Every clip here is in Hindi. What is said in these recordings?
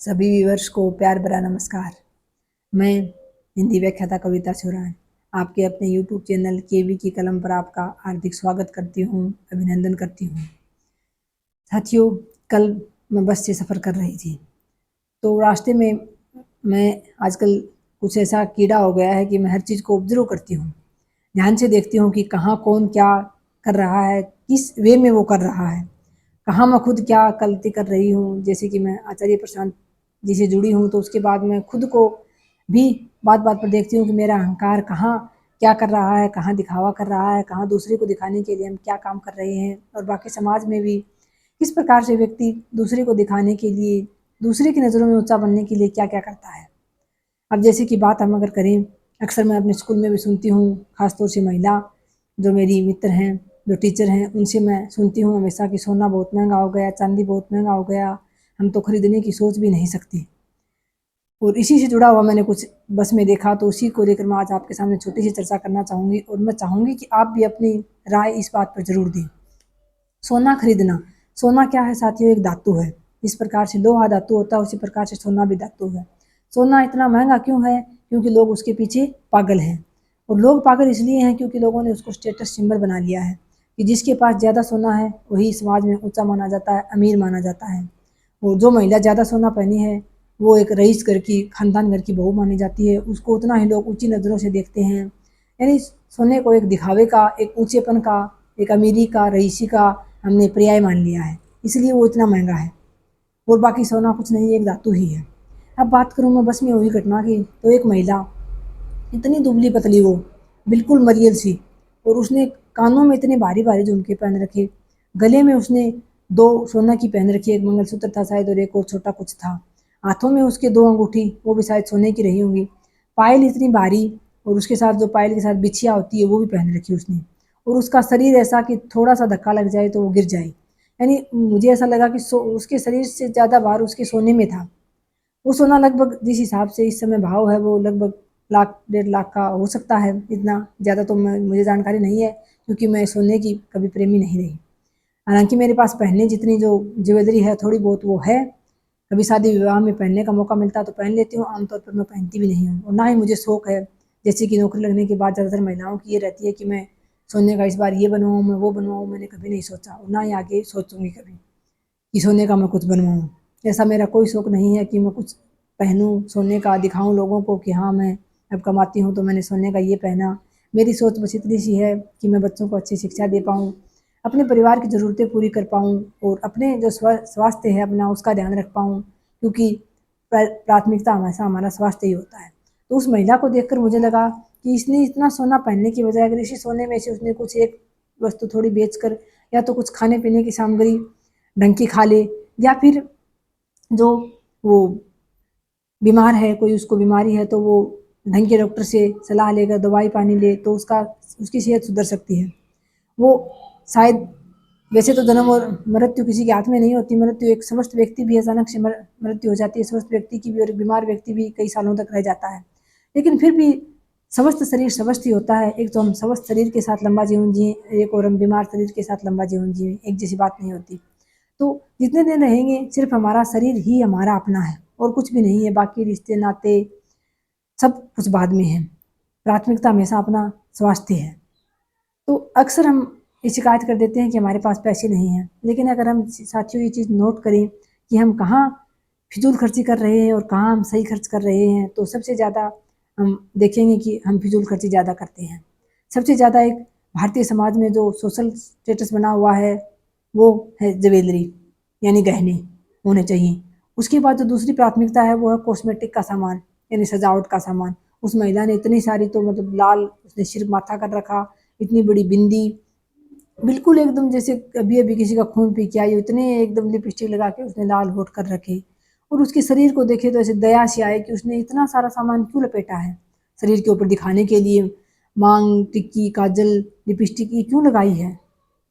सभी व्यूअर्स को प्यार भरा नमस्कार। मैं हिंदी व्याख्याता कविता चौरान आपके अपने यूट्यूब चैनल केवी की कलम पर आपका हार्दिक स्वागत करती हूँ, अभिनंदन करती हूँ। साथियों, कल मैं बस से सफ़र कर रही थी तो रास्ते में मैं आजकल कुछ ऐसा कीड़ा हो गया है कि मैं हर चीज़ को ऑब्जर्व करती हूँ, ध्यान से देखती हूँ कि कहाँ कौन क्या कर रहा है, किस वे में वो कर रहा है, कहाँ मैं खुद क्या गलती कर रही हूँ। जैसे कि मैं आचार्य प्रशांत जी से जुड़ी हूँ तो उसके बाद मैं खुद को भी बात बात पर देखती हूँ कि मेरा अहंकार कहाँ क्या कर रहा है, कहाँ दिखावा कर रहा है, कहाँ दूसरे को दिखाने के लिए हम क्या काम कर रहे हैं, और बाकी समाज में भी किस प्रकार से व्यक्ति दूसरे को दिखाने के लिए, दूसरे की नज़रों में ऊंचा बनने के लिए क्या क्या करता है। अब जैसे कि बात हम अगर करें, अक्सर मैं अपने स्कूल में भी सुनती हूँ, खासतौर से महिला जो मेरी मित्र हैं, जो टीचर हैं, उनसे मैं सुनती हूँ हमेशा कि सोना बहुत महंगा हो गया, चांदी बहुत महंगा हो गया, हम तो खरीदने की सोच भी नहीं सकते। और इसी से जुड़ा हुआ मैंने कुछ बस में देखा तो उसी को लेकर मैं आज आपके सामने छोटी सी चर्चा करना चाहूँगी, और मैं चाहूँगी कि आप भी अपनी राय इस बात पर ज़रूर दें। सोना खरीदना, सोना क्या है साथियों? एक धातु है। इस प्रकार से लोहा धातु होता है उसी प्रकार से सोना भी धातु है। सोना इतना महंगा क्यों है? क्योंकि लोग उसके पीछे पागल हैं, और लोग पागल इसलिए हैं क्योंकि लोगों ने उसको स्टेटस सिंबल बना लिया है कि जिसके पास ज़्यादा सोना है वही समाज में ऊंचा माना जाता है, अमीर माना जाता है। और जो महिला ज़्यादा सोना पहनी है वो एक रईस घर की, खानदान घर की बहू मानी जाती है, उसको उतना ही लोग ऊंची नज़रों से देखते हैं। यानी सोने को एक दिखावे का, एक ऊंचेपन का, एक अमीरी का, रईसी का हमने पर्याय मान लिया है, इसलिए वो इतना महंगा है। और बाकी सोना कुछ नहीं, एक धातु ही है। अब बात करूँ मैं बस में हुई घटना की, तो एक महिला इतनी दुबली पतली, वो बिल्कुल मरियल सी, और उसने कानों में इतने भारी भारी झुमके पहन रखे, गले में उसने दो सोना की पहन रखी, एक मंगलसूत्र था शायद और एक और छोटा कुछ था, हाथों में उसके दो अंगूठी, वो भी शायद सोने की रही होंगी, पायल इतनी भारी, और उसके साथ जो पायल के साथ बिछिया होती है वो भी पहन रखी उसने, और उसका शरीर ऐसा कि थोड़ा सा धक्का लग जाए तो वो गिर जाए। यानी मुझे ऐसा लगा कि उसके शरीर से ज़्यादा भार उसके सोने में था। वो सोना लगभग जिस हिसाब से इस समय भाव है वो लगभग लाख 1.5 लाख का हो सकता है, इतना ज़्यादा तो मुझे जानकारी नहीं है क्योंकि मैं सोने की कभी प्रेमी नहीं रही। हालांकि मेरे पास पहनने जितनी जो ज्वेलरी है थोड़ी बहुत वो है, कभी शादी विवाह में पहनने का मौका मिलता तो पहन लेती हूँ, आमतौर पर मैं पहनती भी नहीं हूँ, और ना ही मुझे शौक है। जैसे कि नौकरी लगने के बाद ज़्यादातर महिलाओं की ये रहती है कि मैं सोने का इस बार ये बनवाऊँ, मैं वो बनवाऊँ, मैंने कभी नहीं सोचा और ना ही आगे सोचूंगी कभी कि सोने का मैं कुछ बनवाऊँ। ऐसा मेरा कोई शौक नहीं है कि मैं कुछ पहनूँ सोने का, दिखाऊँ लोगों को कि हाँ मैं अब कमाती हूँ तो मैंने सोने का ये पहना। मेरी सोच बस इतनी सी है कि मैं बच्चों को अच्छी शिक्षा दे पाऊँ, अपने परिवार की ज़रूरतें पूरी कर पाऊँ, और अपने जो स्वास्थ्य है अपना उसका ध्यान रख पाऊँ, क्योंकि प्राथमिकता हमेशा हमारा स्वास्थ्य ही होता है। तो उस महिला को देखकर मुझे लगा कि इसने इतना सोना पहनने की बजाय अगर इसी सोने में से उसने कुछ एक वस्तु थोड़ी बेच कर, या तो कुछ खाने पीने की सामग्री ढंग की खा ले, या फिर जो वो बीमार है, कोई उसको बीमारी है तो वो ढंग के डॉक्टर से सलाह लेकर दवाई पानी ले तो उसकी सेहत सुधर सकती है। वो शायद, वैसे तो जन्म और मृत्यु किसी के हाथ में नहीं होती, मृत्यु एक स्वस्थ व्यक्ति भी अचानक से मृत्यु हो जाती है, स्वस्थ व्यक्ति की भी, और बीमार व्यक्ति भी कई सालों तक रह जाता है। लेकिन फिर भी स्वस्थ शरीर स्वस्थ ही होता है। एक तो हम स्वस्थ शरीर के साथ लंबा जीवन जिए, एक और हम बीमार शरीर के साथ लंबा जीवन जिए, एक जैसी बात नहीं होती। तो जितने दिन रहेंगे सिर्फ हमारा शरीर ही हमारा अपना है और कुछ भी नहीं है, बाकी रिश्ते नाते सब कुछ बाद में है। प्राथमिकता हमेशा अपना स्वास्थ्य है। तो अक्सर हम ये शिकायत कर देते हैं कि हमारे पास पैसे नहीं हैं, लेकिन अगर हम साथियों ये चीज़ नोट करें कि हम कहाँ फिजूल खर्ची कर रहे हैं और कहाँ हम सही खर्च कर रहे हैं, तो सबसे ज़्यादा हम देखेंगे कि हम फिजूल खर्ची ज़्यादा करते हैं। सबसे ज़्यादा एक भारतीय समाज में जो सोशल स्टेटस बना हुआ है वो है ज्वेलरी, यानी गहने होने चाहिए। उसके बाद जो दूसरी प्राथमिकता है वो है कॉस्मेटिक का सामान, यानी सजावट का सामान। उस महिला ने इतनी सारी, तो मतलब लाल उसने सिर माथा कर रखा, इतनी बड़ी बिंदी, बिल्कुल एकदम जैसे अभी अभी किसी का खून पी के आई हो, इतने एकदम लिपस्टिक लगा के उसने लाल होठ कर रखे। और उसके शरीर को देखे तो ऐसे दया से आए कि उसने इतना सारा सामान क्यों लपेटा है शरीर के ऊपर दिखाने के लिए। मांग टिक्की, काजल, लिपस्टिक ये क्यों लगाई है,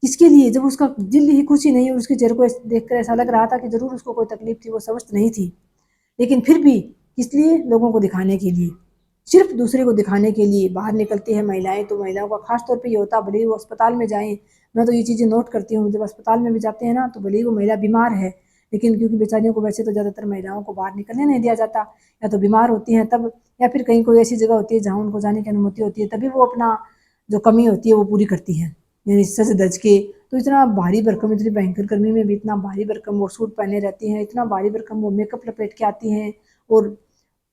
किसके लिए, जब उसका दिल ही खुशी नहीं, और उसके चेहरे को देखकर ऐसा लग रहा था कि जरूर उसको कोई तकलीफ थी, वो स्वस्थ नहीं थी। लेकिन फिर भी किस लिए? लोगों को दिखाने के लिए, सिर्फ दूसरे को दिखाने के लिए बाहर निकलती है महिलाएं। तो महिलाओं का खास तौर पे ये होता है, भले ही वो अस्पताल में जाएं, मैं तो ये चीज़ें नोट करती हूँ, जब अस्पताल में भी जाते हैं ना तो भले ही वो महिला बीमार है, लेकिन क्योंकि बेचारियों को वैसे तो ज़्यादातर महिलाओं को बाहर निकलने नहीं दिया जाता, या तो बीमार होती हैं तब, या फिर कहीं कोई ऐसी जगह होती है जहाँ उनको जाने की अनुमति होती है, तभी वो अपना जो कमी होती है वो पूरी करती हैं, यानी सज धज के। तो इतना भारी भरकम, इतनी भयंकर गर्मी में भी इतना भारी भरकम वो सूट पहने रहती हैं, इतना भारी भरकम वो मेकअप लपेट के आती हैं, और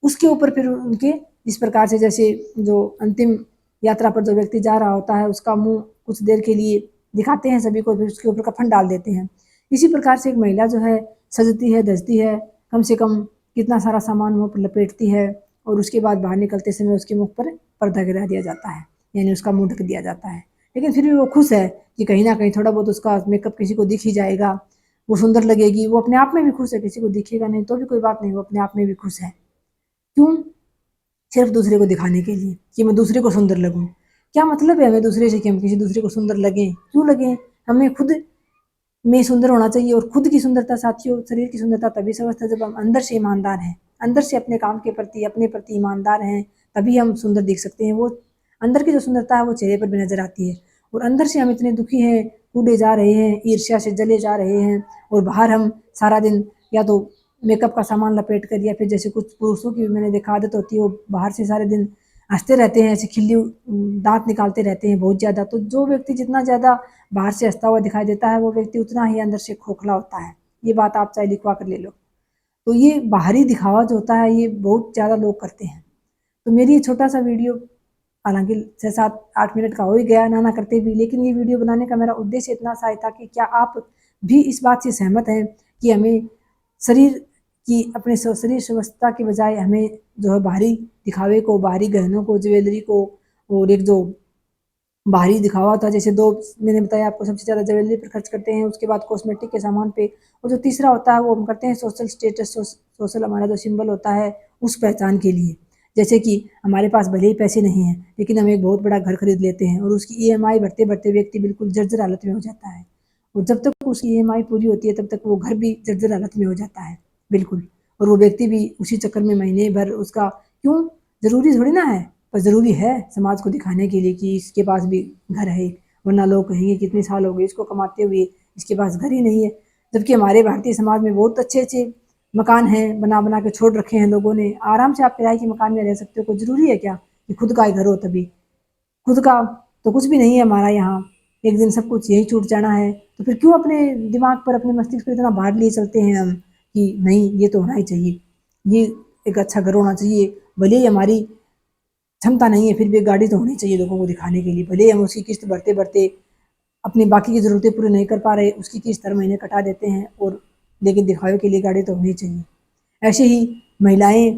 उसके ऊपर फिर उनके इस प्रकार से, जैसे जो अंतिम यात्रा पर जो व्यक्ति जा रहा होता है उसका मुंह कुछ देर के लिए दिखाते हैं सभी को, फिर उसके ऊपर कफन डाल देते हैं। इसी प्रकार से एक महिला जो है सजती है, धजती है, कम से कम कितना सारा सामान मुँह पर लपेटती है, और उसके बाद बाहर निकलते समय उसके मुख पर पर्दा गिरा दिया जाता है, यानी उसका मुंह ढक दिया जाता है। लेकिन फिर भी वो खुश है कि कहीं ना कहीं थोड़ा बहुत उसका मेकअप किसी को दिख ही जाएगा, वो सुंदर लगेगी, वो अपने आप में भी खुश है, किसी को दिखेगा नहीं तो भी कोई बात नहीं, वो अपने आप में भी खुश है। क्यों? सिर्फ दूसरे को दिखाने के लिए कि मैं दूसरे को सुंदर लगूं। क्या मतलब है हमें दूसरे से कि हम किसी दूसरे को सुंदर लगें? क्यों लगें? हमें खुद में सुंदर होना चाहिए, और खुद की सुंदरता साथियों, शरीर की सुंदरता तभी समझता है जब हम अंदर से ईमानदार हैं, अंदर से अपने काम के प्रति, अपने प्रति ईमानदार हैं, तभी हम सुंदर दिख सकते हैं। वो अंदर की जो सुंदरता है वो चेहरे पर भी नजर आती है, और अंदर से हम इतने दुखी हैं, कूदे जा रहे हैं, ईर्ष्या से जले जा रहे हैं, और बाहर हम सारा दिन या तो मेकअप का सामान लपेट कर, या फिर जैसे कुछ पुरुषों की मैंने देखा आदत होती है, वो बाहर से सारे दिन हंसते रहते हैं, ऐसे खिल्ली दांत निकालते रहते हैं बहुत ज़्यादा। तो जो व्यक्ति जितना ज़्यादा बाहर से हंसता हुआ दिखाई देता है, वो व्यक्ति उतना ही अंदर से खोखला होता है। ये बात आप चाहे लिखवा कर ले लो। तो ये बाहरी दिखावा जो होता है ये बहुत ज़्यादा लोग करते हैं। तो मेरी ये छोटा सा वीडियो, हालांकि 6-7-8 मिनट का हो ही गया ना करते भी, लेकिन ये वीडियो बनाने का मेरा उद्देश्य इतना सा ही था कि क्या आप भी इस बात से सहमत हैं कि हमें शरीर की, अपने शरीर स्वस्थता के बजाय हमें जो है बाहरी दिखावे को, बाहरी गहनों को, ज्वेलरी को, और एक जो बाहरी दिखावा था, जैसे दो मैंने बताया आपको, सबसे ज़्यादा ज्वेलरी पर खर्च करते हैं, उसके बाद कॉस्मेटिक के सामान पे, और जो तीसरा होता है वो हम करते हैं सोशल स्टेटस, सोशल हमारा जो सिंबल होता है उस पहचान के लिए। जैसे कि हमारे पास भले ही पैसे नहीं हैं, लेकिन हम एक बहुत बड़ा घर खरीद लेते हैं, और उसकी ईएमआई भरते भरते व्यक्ति बिल्कुल जर्जर हालत में हो जाता है, और जब तक उसकी ईएमआई पूरी होती है तब तक वो घर भी जर्जर हालत में हो जाता है बिल्कुल, और वो व्यक्ति भी उसी चक्कर में महीने भर उसका, क्यों? ज़रूरी थोड़ी ना है, पर ज़रूरी है समाज को दिखाने के लिए कि इसके पास भी घर है, वरना लोग कहेंगे कितने साल हो गए इसको कमाते हुए, इसके पास घर ही नहीं है। जबकि हमारे भारतीय समाज में बहुत अच्छे अच्छे मकान हैं, बना बना के छोड़ रखे हैं लोगों ने, आराम से आप किराए के मकान में रह सकते हो। कोई ज़रूरी है क्या कि खुद का ही घर हो? तभी खुद का तो कुछ भी नहीं है हमारा यहाँ, एक दिन सब कुछ यही छूट जाना है। तो फिर क्यों अपने दिमाग पर, अपने मस्तिष्क पर इतना भार लिए चलते हैं हम कि नहीं ये तो होना ही चाहिए, ये एक अच्छा घर होना चाहिए, भले ही हमारी क्षमता नहीं है फिर भी एक गाड़ी तो होनी चाहिए लोगों को दिखाने के लिए, भले ही हम उसकी किस्त भरते भरते अपनी बाकी की ज़रूरतें पूरी नहीं कर पा रहे, उसकी किस्त हर महीने कटा देते हैं, और लेकिन दिखावे के लिए गाड़ी तो होनी चाहिए। ऐसे ही महिलाएं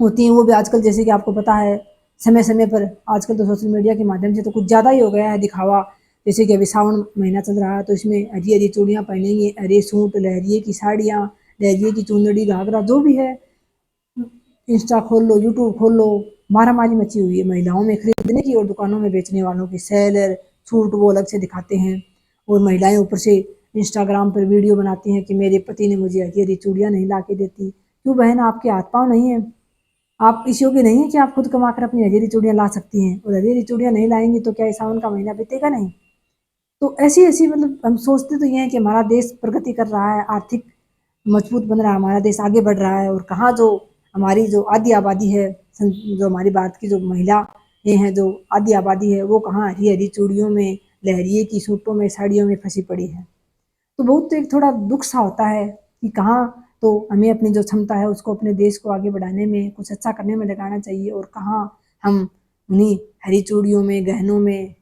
होती हैं, वो भी आजकल, जैसे कि आपको पता है, समय समय पर आजकल तो सोशल मीडिया के माध्यम से तो कुछ ज़्यादा ही हो गया है दिखावा। जैसे कि अभी सावन महीना चल रहा है तो इसमें हरी हरी चूड़ियाँ पहनेंगे, हरे सूट, लहरिए की साड़ियाँ, लहरिए की चुंदड़ी, घाघरा, जो भी है, इंस्टा खोल लो, यूट्यूब खोल लो, मारामारी मची हुई है महिलाओं में खरीदने की और दुकानों में बेचने वालों की। सेलर छूट वो अलग से दिखाते हैं, और महिलाएं ऊपर से इंस्टाग्राम पर वीडियो बनाती हैं कि मेरे पति ने मुझे हरी हरी चूड़ियाँ नहीं ला के देती। क्यों बहन, आपके हाथ पाँव नहीं है? आप इस योग्य नहीं है कि आप खुद कमा कर अपनी हरी हरी चूड़ियाँ ला सकती हैं? और हरी हरी चूड़ियाँ नहीं लाएंगी तो क्या ये सावन का महीना बीतेगा नहीं? तो ऐसी ऐसी, मतलब हम सोचते तो ये हैं कि हमारा देश प्रगति कर रहा है, आर्थिक मजबूत बन रहा है, हमारा देश आगे बढ़ रहा है, और कहाँ जो हमारी जो आधी आबादी है, जो हमारी भारत की जो महिला ये हैं, जो आधी आबादी है, वो कहाँ हरी हरी चूड़ियों में, लहरिए की सूटों में, साड़ियों में फंसी पड़ी है। तो बहुत एक थोड़ा दुख सा होता है कि कहाँ तो हमें अपनी जो क्षमता है उसको अपने देश को आगे बढ़ाने में, कुछ अच्छा करने में लगाना चाहिए, और कहाँ हम उन्हीं हरी चूड़ियों में, गहनों में,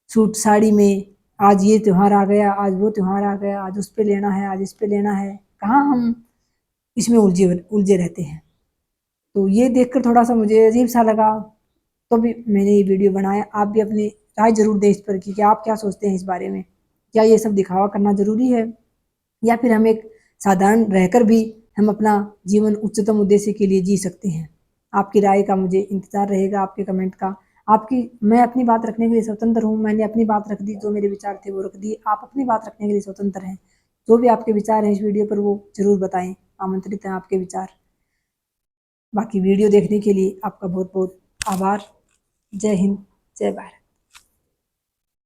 सूट साड़ी में, आज ये त्योहार आ गया, आज वो त्योहार आ गया, आज उस पे लेना है, आज इस पे लेना है, कहाँ हम इसमें उलझे उलझे रहते हैं। तो ये देखकर थोड़ा सा मुझे अजीब सा लगा, तो भी मैंने ये वीडियो बनाया। आप भी अपनी राय जरूर दें इस पर कि आप क्या सोचते हैं इस बारे में, क्या ये सब दिखावा करना जरूरी है, या फिर हम एक साधारण रहकर भी हम अपना जीवन उच्चतम उद्देश्य के लिए जी सकते हैं? आपकी राय का मुझे इंतजार रहेगा, आपके कमेंट का। आपकी, मैं अपनी बात रखने के लिए स्वतंत्र हूँ, मैंने अपनी बात रख दी, जो मेरे विचार थे वो रख दिए। आप अपनी बात रखने के लिए स्वतंत्र हैं, जो भी आपके विचार हैं इस वीडियो पर वो जरूर बताएं, आमंत्रित हैं आपके विचार। बाकी वीडियो देखने के लिए आपका बहुत बहुत आभार। जय हिंद, जय भारत।